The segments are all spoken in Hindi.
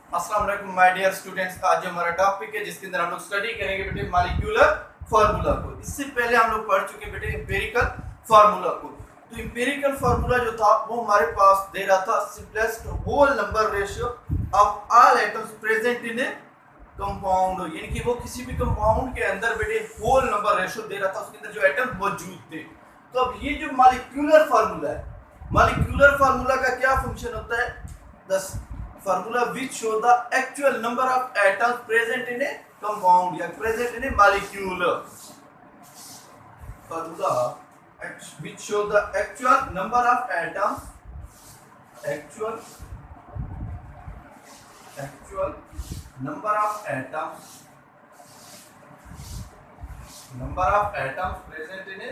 अस्सलाम वालेकुम माय डियर स्टूडेंट्स। आज जो हमारा टॉपिक है जिसके अंदर हम लोग स्टडी करेंगे बेटे मॉलिक्यूलर फार्मूला को। इससे पहले हम लोग पढ़ चुके बेटे एम्पिरिकल फार्मूला को। तो एम्पिरिकल फार्मूला जो था वो हमारे पास दे रहा था simplest whole number ratio of all atoms present in a compound, यानी कि वो किसी भी कंपाउंड के अंदर बेटे होल नंबर रेशियो दे रहा था, उसके अंदर जो एटम मौजूद थे। तो अब ये जो मॉलिक्यूलर फार्मूला है, मॉलिक्यूलर फार्मूला का क्या फंक्शन होता है? दस formula which show the actual number of atoms present in a compound या present in a molecule. Formula which show the actual number of atoms, actual number of atoms present in a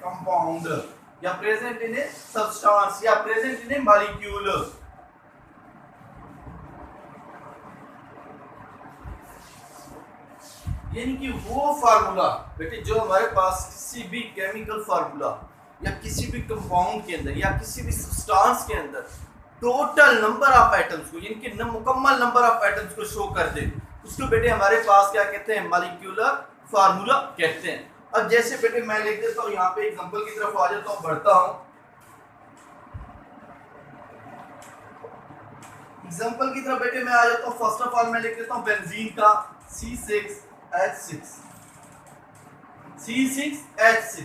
compound या प्रेजेंट इन ए सब्सटेंस या प्रेजेंट इन ए मॉलिक्यूल। यानी कि वो फार्मूला बेटे जो हमारे पास किसी भी केमिकल फार्मूला या किसी भी कंपाउंड के अंदर या किसी भी सब्सटेंस के अंदर टोटल नंबर ऑफ एटम्स को, यानी कि मुकम्मल नंबर ऑफ एटम्स को शो कर दे, उसको बेटे हमारे पास क्या कहते हैं? मॉलिक्यूलर फार्मूला कहते हैं। अब जैसे बेटे मैं लिख देता हूं, यहाँ पे एग्जांपल की तरफ आ जाता हूं, बढ़ता हूं। एग्जांपल की तरफ बेटे मैं आ जाता हूं। फर्स्ट ऑफ ऑल मैं लिख देता हूं बेंजीन का C6H6।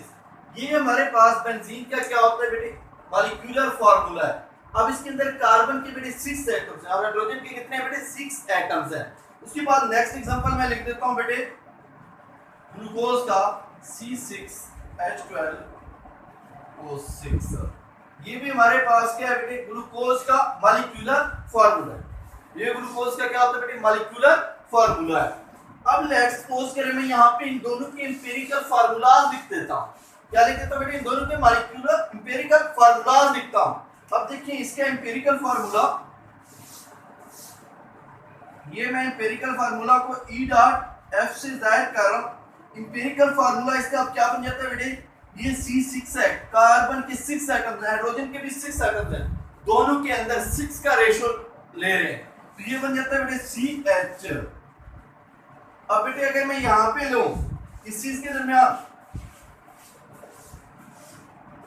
ये हमारे पास बेंजीन का क्या होता है बेटे? मॉलिक्यूलर फार्मूला है। अब इसके अंदर कार्बन के बेटे 6 एटम्स हैं और हाइड्रोजन के कितने बेटे? 6 एटम्स हैं। उसके बाद नेक्स्ट एग्जांपल मैं लिख देता हूं बेटे ग्लूकोज का C6H12O6। ये भी हमारे पास क्या है बेटे? ग्लूकोज का मॉलिक्यूलर फार्मूला है। ये ग्लूकोज का क्या होता है बेटे? मॉलिक्यूलर फार्मूला है। अब लेट्स सपोज करें मैं यहाँ पे इन दोनों के एम्पिरिकल फार्मूलाज लिख देता हूँ। क्या लिख देता हूँ बेटे? इन दोनों के मॉलिक्यूलर एम्पिरिकल फार्मूलाज लिखता हूँ। अब देखिए इसका एम्पिरिकल फार्मूला, ये मैं एम्पिरिकल फार्मूला को E.F से जाहिर कर रहा हूँ। एम्पिरिकल फार्मूला इसका अब क्या बन जाता है बेटे? ये C6 है, कार्बन के 6 एटम्स हैं, हाइड्रोजन के भी 6 एटम्स हैं, दोनों के अंदर 6 का रेशियो ले रहे हैं, तो ये बन जाता है बेटे CH। अब बेटे अगर मैं यहाँ पे लूं इस चीज के दरमियान,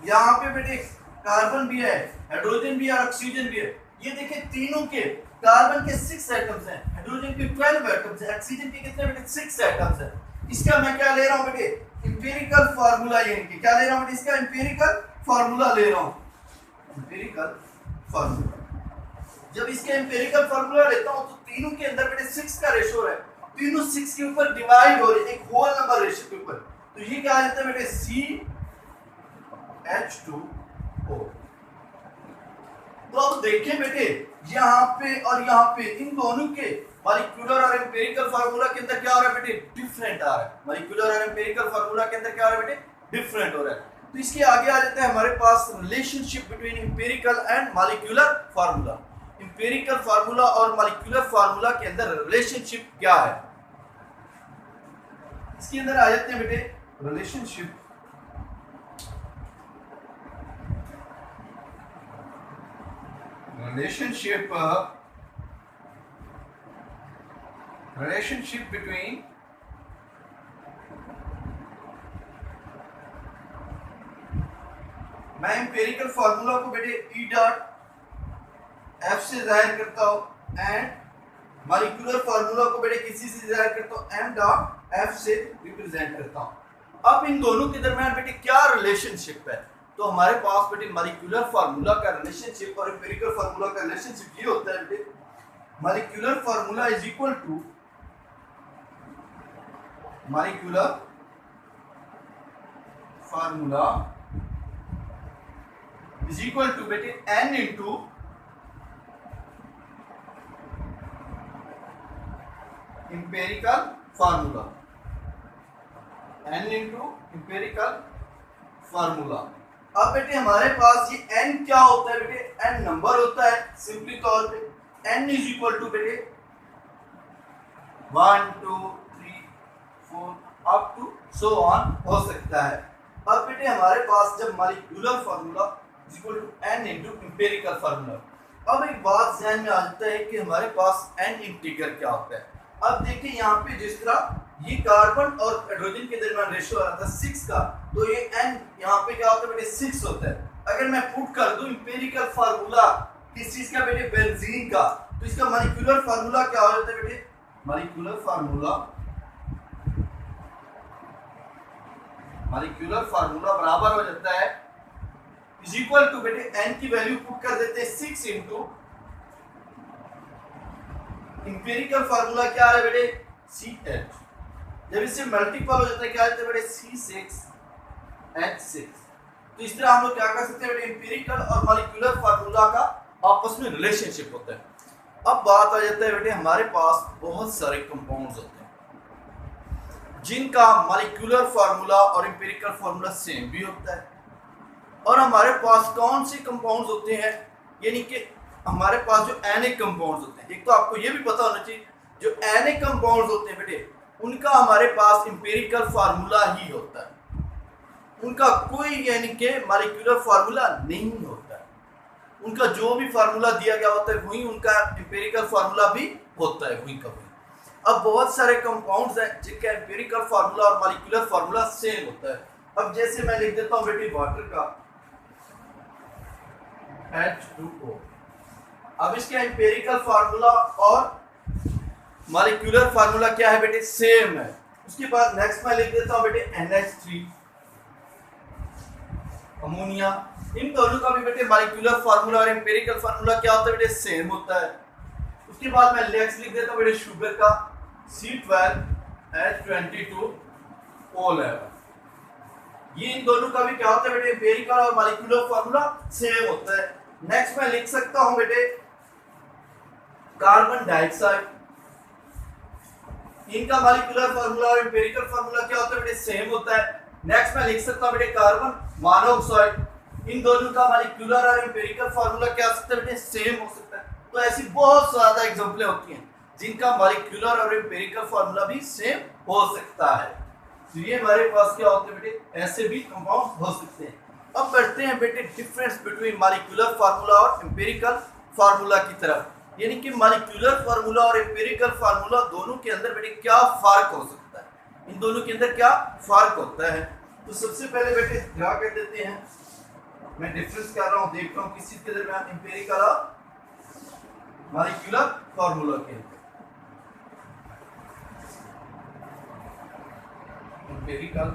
यहाँ पे बेटे कार्बन भी है, हाइड्रोजन भी है और ऑक्सीजन भी है। ये देखिए तीनों के कार्बन के 6 एटम्स हैं, हाइड्रोजन के 12 एटम्स हैं, ऑक्सीजन के कितने बेटे? 6 एटम्स हैं। इसका मैं क्या ले रहा हूं बेटे? Empirical formula. यानी कि क्या ले रहा हूं बेटे? इसका एम्पिरिकल फार्मूला ले रहा हूं। एम्पिरिकल फार्मूला, जब इसके एम्पिरिकल फार्मूला लेता हूं तो तीनों के अंदर बेटे 6 का रेशियो है, तीनों 6 के ऊपर डिवाइड हो रहे हैं एक होल नंबर रेशियो के ऊपर, तो ये क्या आ जाता है बेटे? CH2O। तो अब देखें बेटे यहाँ पे और यहाँ पे इन दोनों के मॉलिक्यूलर और एम्पिरिकल फार्मूला के अंदर क्या हो रहा है बेटे? डिफरेंट आ रहा है। मॉलिक्यूलर और एम्पिरिकल फार्मूला के अंदर क्या हो रहा है बेटे? डिफरेंट हो रहा है। तो इसके आगे आ जाता है हमारे पास relationship between empirical and molecular formula. Empirical formula और मॉलिक्यूलर फार्मूला के अंदर रिलेशनशिप क्या है? इसके अंदर आ जाते हैं बेटे रिलेशनशिप between मैं एम्पिरिकल फार्मूला को बेटे E.F से जाहिर करता हूं एंड मॉलिक्यूलर फार्मूला को बेटे किसी से जाहिर करता हूं M.F से रिप्रेजेंट करता हूं। अब इन दोनों के दरमियान बेटे क्या रिलेशनशिप है? तो हमारे पास बेटे मॉलिक्यूलर फार्मूला का रिलेशनशिप और एम्पिरिकल फार्मूला का रिलेशनशिप ये होता है बेटे, molecular formula is equal to molecular formula is equal to बेटे N into empirical formula, N into empirical formula. अब बेटे हमारे पास ये n क्या होता है बेटे? n नंबर होता है सिंपली तौर पे। n इज इक्वल टू बेटे 1 2 3 4 अप टू सो ऑन हो सकता है। अब बेटे हमारे पास जब molecular formula is equal to n into empirical formula. अब एक बात ध्यान में आ जाता है कि हमारे पास n इंटीग्रल क्या होता है। अब देखिए यहाँ पे जिस तरह ये कार्बन और हाइड्रोजन के दरमियान रेशियो आ रहा था 6 का, तो ये n यहाँ पे क्या होता है बेटे 6 होता है। अगर मैं पुट कर दूं एम्पिरिकल फार्मूला किस चीज का बेटे, बेंजीन का, तो इसका मॉलिक्यूलर फार्मूला क्या हो जाता है बेटे, मॉलिक्यूलर फार्मूला बराबर हो जाता है इज इक्वल टू बेटे n की वैल्यू पुट कर देते हैं 6 इनटू एम्पिरिकल फार्मूला क्या आ रहा है बेटे CH, जब इससे मल्टीपल हो जाता है क्या आ जाता है बेटे C6H6। तो इस तरह हम लोग क्या कर सकते हैं बेटे, एम्पिरिकल और मॉलिक्यूलर फार्मूला का आपस में रिलेशनशिप होता है। अब बात आ जाता है बेटे हमारे पास बहुत सारे कंपाउंड्स होते हैं जिनका मॉलिक्यूलर फार्मूला और एम्पिरिकल फार्मूला सेम भी होता है, और हमारे पास कौन से कंपाउंड्स होते हैं, यानी कि हमारे पास जो एनिक कंपाउंड्स होते हैं। एक तो आपको ये भी पता होना चाहिए जो एनिक कंपाउंड्स होते हैं बेटे उनका हमारे पास एम्पिरिकल फार्मूला ही होता है, उनका कोई यानी कि मॉलिक्यूलर फार्मूला नहीं होता है। उनका जो भी फार्मूला दिया गया होता है वही उनका एम्पिरिकल फार्मूला भी होता है वही का वही। अब बहुत सारे कंपाउंड्स हैं जिनका एम्पिरिकल फार्मूला और मॉलिक्यूलर फार्मूला सेम होता है। अब जैसे मैं लिख देता हूँ बेटे वाटर का H2O, अब इसका एम्पिरिकल फार्मूला और मॉलिक्यूलर फार्मूला क्या है बेटे, सेम है। उसके बाद नेक्स्ट मैं लिख देता हूं बेटे NH3 अमोनिया। इन दोनों का भी बेटे मॉलिक्यूलर फार्मूला और एम्पिरिकल फार्मूला क्या होता है बेटे, सेम होता है। उसके बाद मैं नेक्स्ट लिख देता हूं बेटे शुगर का C12H22O11। ये इन दोनों का भी क्या होता है बेटे, एम्पिरिकल और मॉलिक्यूलर फार्मूला सेम होता है। नेक्स्ट मैं लिख सकता हूं बेटे कार्बन डाइऑक्साइड, इनका मॉलिक्यूलर फार्मूला और एम्पिरिकल फार्मूला क्या होता है बेटे, सेम होता है। नेक्स्ट मैं लिख सकता हूं बेटे कार्बन मोनोऑक्साइड, इन दोनों का मॉलिक्यूलर और एम्पिरिकल फार्मूला क्या हो सकता है बेटे, सेम हो सकता है। तो ऐसी बहुत ज्यादा एग्जांपलें होती हैं जिनका मॉलिक्यूलर और एम्पिरिकल फार्मूला भी सेम हो सकता है। तो ये हमारे पास क्या होते हैं बेटे, ऐसे भी कंपाउंड हो सकते हैं। अब बढ़ते हैं बेटे डिफरेंस बिटवीन मॉलिक्यूलर फार्मूला और एम्पिरिकल फार्मूला की तरफ, यानी कि मॉलिक्यूलर फार्मूला और एम्पिरिकल फार्मूला दोनों के अंदर बेटे क्या फर्क हो सकता है, इन दोनों के अंदर क्या फर्क होता है। तो सबसे पहले बेटे क्या कर देते हैं, मैं डिफरेंस कर रहा हूं, देखता हूं किस चीज के दरमियान, एम्पिरिकल और मॉलिक्यूलर फार्मूला के अंदर। एम्पिरिकल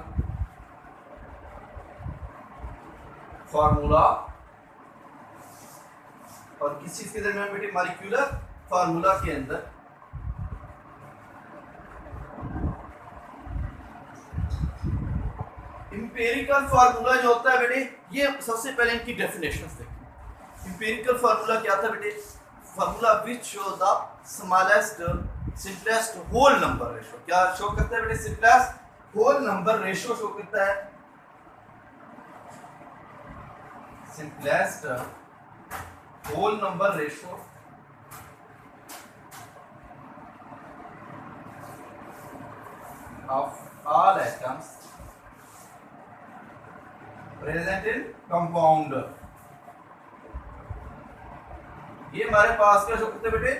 फार्मूला और किस चीज के दरमियान बेटे, मॉलिक्यूलर फार्मूला के अंदर। एम्पिरिकल फार्मूला जो होता है बेटे, ये सबसे पहले इनकी डेफिनेशन देखिए। एम्पिरिकल फार्मूला क्या था बेटे, formula which show the smallest simplest whole number ratio. क्या शो करता है बेटे, simplest whole number ratio show करता है, simplest whole number ratio of all atoms present in compound। ये हमारे पास क्या शो करता है बेटे,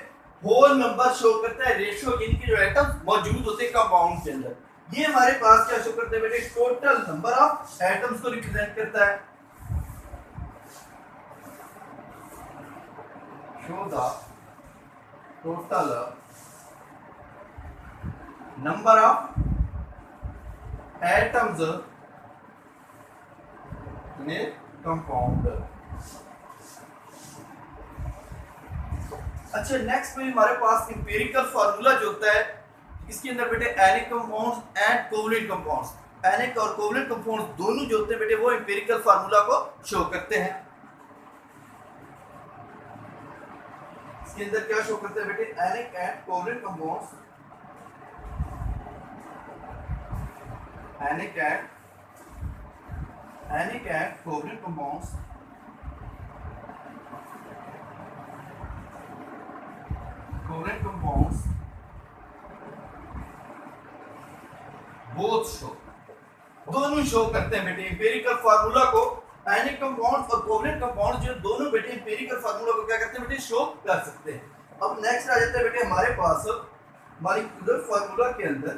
होल नंबर शो करता है, रेशियो यानी कि जो एटम्स मौजूद होते हैं कंपाउंड के अंदर। ये हमारे पास क्या शो करता है बेटे, टोटल नंबर ऑफ एटम्स को रिप्रेजेंट करता है। show the total number of atoms in a compound। अच्छा नेक्स्ट में हमारे पास एम्पिरिकल फार्मूला जो होता है, इसके अंदर बेटे एनिक कंपाउंड्स एंड कोवलेंट कंपाउंड्स, एनिक और कोवलेंट कंपाउंड्स दोनों जो होते हैं बेटे वो एम्पिरिकल फार्मूला को शो करते हैं। इसके अंदर क्या शो करते हैं बेटे, ionic and covalent compounds, ionic and covalent compounds, covalent compounds both show, दोनों शो करते हैं बेटे एम्पिरिकल फार्मूला को आयनिक कंपाउंड और कोवलेंट कंपाउंड जो दोनों बेटे एम्पिरिकल फार्मूला को क्या करते हैं बेटे शो कर सकते हैं। अब नेक्स्ट आ जाता है बेटे हमारे पास मॉलिक्यूलर फार्मूला के अंदर,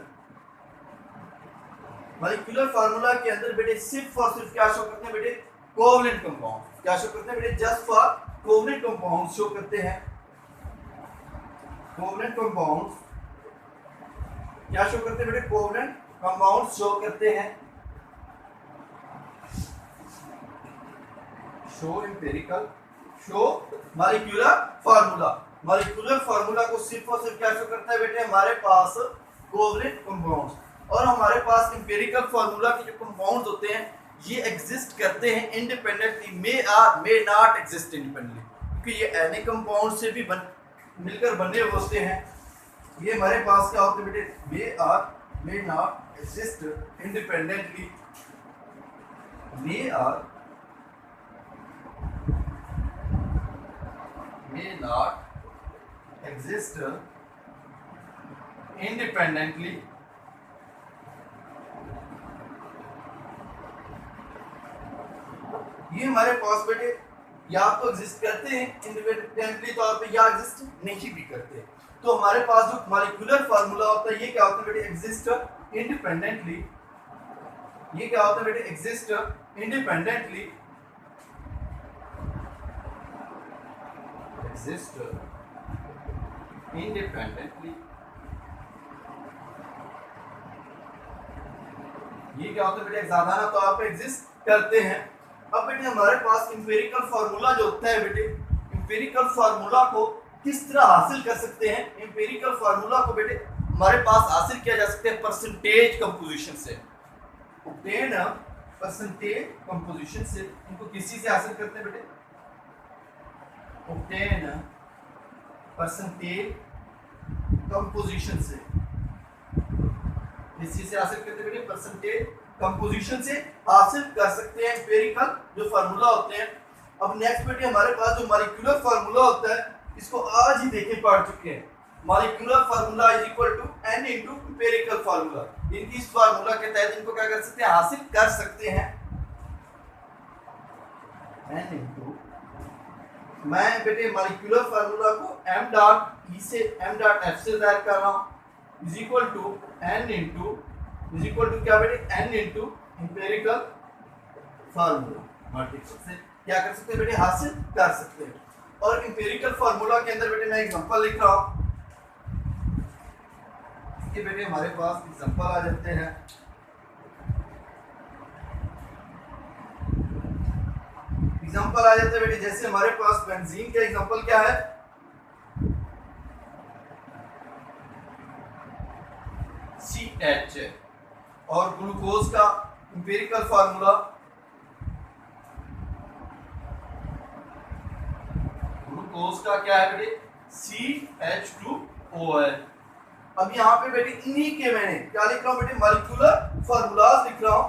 मॉलिक्यूलर फार्मूला के अंदर बेटे सिर्फ और सिर्फ क्या शो करते हैं बेटे कोवलेंट कंपाउंड। क्या शो करते हैं बेटे just for covalent compound show करते हैं। कोवलेंट कंपाउंड क्या शो करते हैं बेटे कोवलेंट कंपाउंड शो करते हैं। Show empirical show molecular formula. Molecular formula को सिर्फ और सिर्फ क्या शो करता है बेटे हमारे पास कोवलेंट कंपाउंड्स। और हमारे पास एम्पिरिकल फार्मूला के जो कंपाउंड्स होते हैं ये एग्जिस्ट करते हैं independently, may not exist independently, क्योंकि ये एनिक कंपाउंड से भी मिलकर बने होते हैं। ये हमारे पास क्या होते हैं बेटे may not exist independently, may not exist independently, ये हमारे पास बेटे या तो एग्जिस्ट करते हैं इंडिपेंडेंटली तौर पे या एग्जिस्ट नहीं भी करते। तो हमारे पास जो मॉलिक्यूलर फार्मूला होता है ये क्या होता है बेटे एग्जिस्ट इंडिपेंडेंटली। ये क्या होता है बेटे एग्जिस्ट इंडिपेंडेंटली, exist independently। ये क्या होता है बेटे साधारण तौर पे एग्जिस्ट करते हैं। अब बेटे हमारे पास एम्पिरिकल फार्मूला जो होता है बेटे, एम्पिरिकल फार्मूला को किस तरह हासिल कर सकते हैं। एम्पिरिकल फार्मूला को बेटे हमारे पास हासिल किया जा सकता है परसेंटेज कंपोजिशन से, ऑब्टेन परसेंटेज कंपोजिशन से। इनको किसी से हासिल करते हैं बेटे obtain परसेंटेज कंपोजिशन से। इसी से हासिल करते हैं बेटे परसेंटेज कंपोजिशन से हासिल कर सकते हैं एम्पिरिकल जो फार्मूला होते हैं। अब नेक्स्ट बेटे हमारे पास जो मॉलिक्यूलर फार्मूला होता है इसको आज ही देखे पढ़ चुके हैं। Molecular formula is equal to n into empirical formula. इनकी इस फार्मूला के तहत इनको क्या कर सकते हैं हासिल कर सकते हैं। n इनटू मैं बेटे मॉलिक्यूलर फार्मूला को m डॉट e से m डॉट f से ज़ाहिर कर रहा हूं is equal to n into is equal to क्या बेटे n into empirical formula. Multiple से क्या कर सकते हैं बेटे हासिल कर सकते हैं। और एम्पिरिकल फार्मूला के अंदर बेटे मैं एग्जांपल लिख रहा हूं। इसके बेटे हमारे पास एग्जांपल आ जाते हैं। एग्जांपल आ जाता है बेटे जैसे हमारे पास बेंजीन का एग्जांपल क्या है CH और ग्लूकोज का एम्पिरिकल फार्मूला ग्लूकोज का क्या है बेटे CH2O है। अब यहाँ पे बेटे इन्हीं के मैंने क्या लिख रहा हूँ बेटे मॉलिक्यूलर फार्मूलाज लिख रहा हूँ।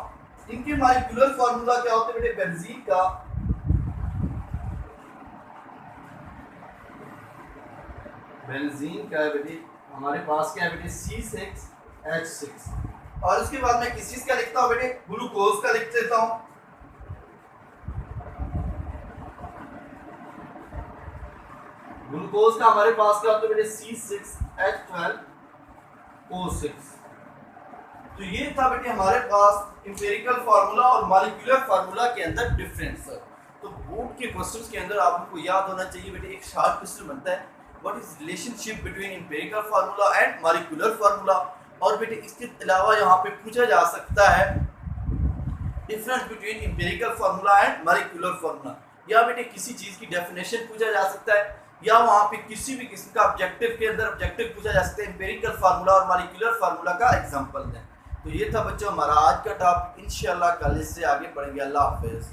इनके मॉलिक्यूलर फार्मूला क्या होते हैं बेटे बेंजीन का बेंजीन का है बेटे हमारे पास क्या है बेटे C6H6। और उसके बाद मैं किस चीज का लिखता हूँ बेटे ग्लूकोज का लिख देता हूँ। ग्लूकोज का हमारे पास क्या होता है बेटे C6H12O6। तो ये था बेटे हमारे पास एम्पिरिकल फार्मूला और मॉलिक्यूलर फार्मूला के अंदर डिफरेंस। तो बोर्ड के क्वेश्चंस के अंदर आपको याद होना चाहिए बेटे एक शार्ट क्वेश्चन बनता है what is relationship between empirical formula and molecular formula. और बेटे इसके अलावा यहाँ पे पूछा जा सकता है difference between empirical formula and molecular formula, या बेटे किसी चीज की डेफिनेशन पूछा जा सकता है, या वहाँ पे किसी भी किस्म का ऑब्जेक्टिव के अंदर ऑब्जेक्टिव पूछा जा सकता है एम्पिरिकल फार्मूला और मॉलिक्यूलर फार्मूला का एग्जांपल दें। तो ये था बच्चों हमारा आज का टॉपिक। इंशाल्लाह कल इससे आगे बढ़ेंगे। अल्लाह हाफिज।